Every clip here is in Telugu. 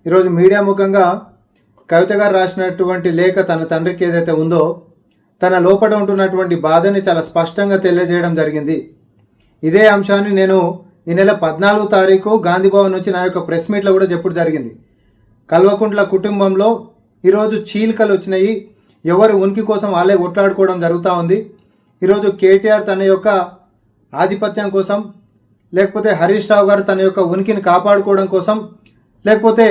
ఈరోజు మీడియా ముఖంగా కవిత గారు రాసినటువంటి లేఖ తన తండ్రికి ఏదైతే ఉందో తన లోపల ఉంటున్నటువంటి బాధని చాలా స్పష్టంగా తెలియజేయడం జరిగింది. ఇదే అంశాన్ని నేను ఈ నెల 14వ తారీఖు గాంధీభవన్ నుంచి నా యొక్క ప్రెస్ మీట్లో కూడా చెప్పడం జరిగింది. కల్వకుంట్ల కుటుంబంలో ఈరోజు చీలికలు వచ్చినాయి. ఎవరి ఉనికి కోసం వాళ్ళే కొట్లాడుకోవడం జరుగుతూ ఉంది. ఈరోజు కేటీఆర్ తన యొక్క ఆధిపత్యం కోసం, లేకపోతే హరీష్ రావు గారు తన యొక్క ఉనికిని కాపాడుకోవడం కోసం, లేకపోతే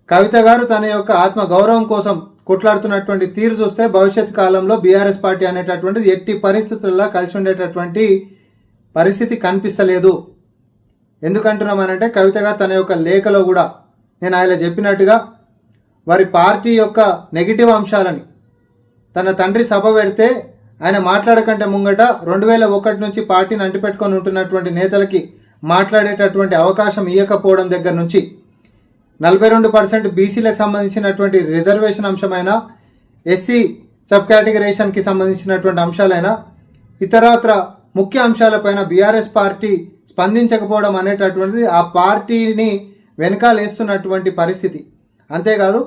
కవిత గారు తన యొక్క ఆత్మ గౌరవం కోసం కొట్లాడుతున్నటువంటి తీరు చూస్తే భవిష్యత్ కాలంలో బీఆర్ఎస్ పార్టీ అనేటటువంటిది ఎట్టి పరిస్థితుల్లో కలిసి ఉండేటటువంటి పరిస్థితి కనిపిస్తలేదు. ఎందుకంటున్నామనంటే కవిత గారు తన యొక్క లేఖలో కూడా నేను ఆయన చెప్పినట్టుగా వారి పార్టీ యొక్క నెగిటివ్ అంశాలని తన తండ్రి సభ పెడితే ఆయన మాట్లాడకంటే ముంగట 2001 నుంచి పార్టీని అంటిపెట్టుకొని ఉంటున్నటువంటి నేతలకి మాట్లాడేటటువంటి అవకాశం ఇవ్వకపోవడం దగ్గర నుంచి 42% బీసీలకు సంబంధించినటువంటి రిజర్వేషన్ అంశమైనా, ఎస్సీ సబ్ కేటగిరేషన్కి సంబంధించినటువంటి అంశాలైనా, ఇతరత్ర ముఖ్య అంశాలపైన బీఆర్ఎస్ పార్టీ స్పందించకపోవడం అనేటటువంటిది ఆ పార్టీని వెనకాలేస్తున్నటువంటి పరిస్థితి. అంతేకాదు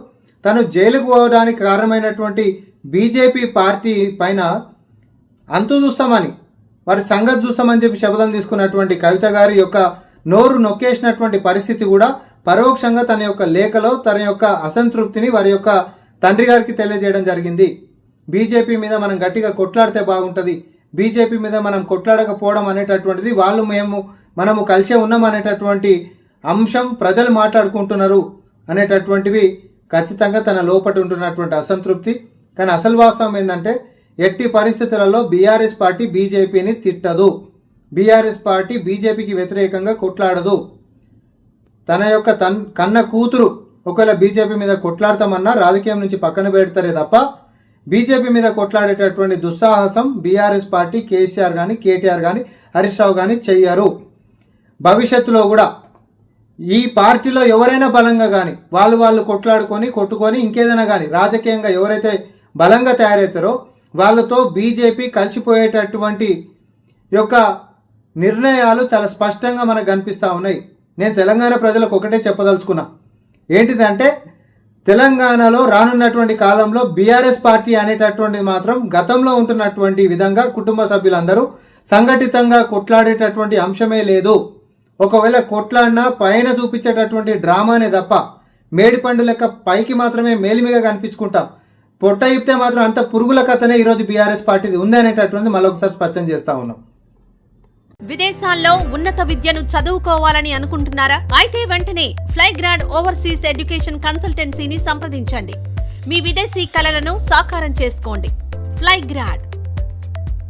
తను జైలుకు పోవడానికి కారణమైనటువంటి బీజేపీ పార్టీ పైన అంతు చూస్తామని, వారి సంగతి చూస్తామని చెప్పి శపథం తీసుకున్నటువంటి కవిత గారి యొక్క నోరు నొక్కేసినటువంటి పరిస్థితి కూడా పరోక్షంగా తన యొక్క లేఖలో తన యొక్క అసంతృప్తిని వారి యొక్క తండ్రి గారికి తెలియజేయడం జరిగింది. బీజేపీ మీద మనం గట్టిగా కొట్లాడితే బాగుంటుంది, బీజేపీ మీద మనం కొట్లాడకపోవడం అనేటటువంటిది మనము కలిసే ఉన్నాం అనేటటువంటి అంశం ప్రజలు మాట్లాడుకుంటున్నారు అనేటటువంటివి ఖచ్చితంగా తన లోపల ఉంటున్నటువంటి అసంతృప్తి. కానీ అసలు వాస్తవం ఏంటంటే ఎట్టి పరిస్థితులలో బీఆర్ఎస్ పార్టీ బీజేపీని తిట్టదు, బీఆర్ఎస్ పార్టీ బీజేపీకి వ్యతిరేకంగా కొట్లాడదు. తన యొక్క కన్న కూతురు ఒకవేళ బీజేపీ మీద కొట్లాడతామన్నా రాజకీయం నుంచి పక్కన పెడతారే తప్ప బీజేపీ మీద కొట్లాడేటటువంటి దుస్సాహసం బీఆర్ఎస్ పార్టీ కేసీఆర్ కానీ, కేటీఆర్ కానీ, హరీష్ రావు కానీ చెయ్యరు. భవిష్యత్తులో కూడా ఈ పార్టీలో ఎవరైనా బలంగా కానీ వాళ్ళు కొట్టుకొని ఇంకేదైనా కానీ రాజకీయంగా ఎవరైతే బలంగా తయారవుతారో వాళ్ళతో బీజేపీ కలిసిపోయేటటువంటి యొక్క నిర్ణయాలు చాలా స్పష్టంగా మనకు కనిపిస్తూ ఉన్నాయి. నేను తెలంగాణ ప్రజలకు ఒకటే చెప్పదలుచుకున్నా, ఏంటిదంటే తెలంగాణలో రానున్నటువంటి కాలంలో బీఆర్ఎస్ పార్టీ అనేటటువంటిది మాత్రం గతంలో ఉంటున్నటువంటి విధంగా కుటుంబ సభ్యులందరూ సంఘటితంగా కొట్లాడేటటువంటి అంశమే లేదు. ఒకవేళ కొట్లాడినా పైన చూపించేటటువంటి డ్రామానే తప్ప మేడిపండు లెక్క పైకి మాత్రమే మేలిమిగా కనిపించుకుంటాం. పొట్ట ఇప్తే మాత్రం అంత పురుగుల కథనే ఈరోజు బీఆర్ఎస్ పార్టీది ఉంది అనేటటువంటిది మళ్ళొకసారి స్పష్టం చేస్తా ఉన్నాం. విదేశాల్లో ఉన్నత విద్యను చదువుకోవాలని అనుకుంటున్నారా? అయితే వెంటనే ఫ్లైగ్రాడ్ ఓవర్సీస్ ఎడ్యుకేషన్ కన్సల్టెన్సీని సంప్రదించండి. మీ విదేశీ కలలను సాకారం చేసుకోండి. ఫ్లైగ్రాడ్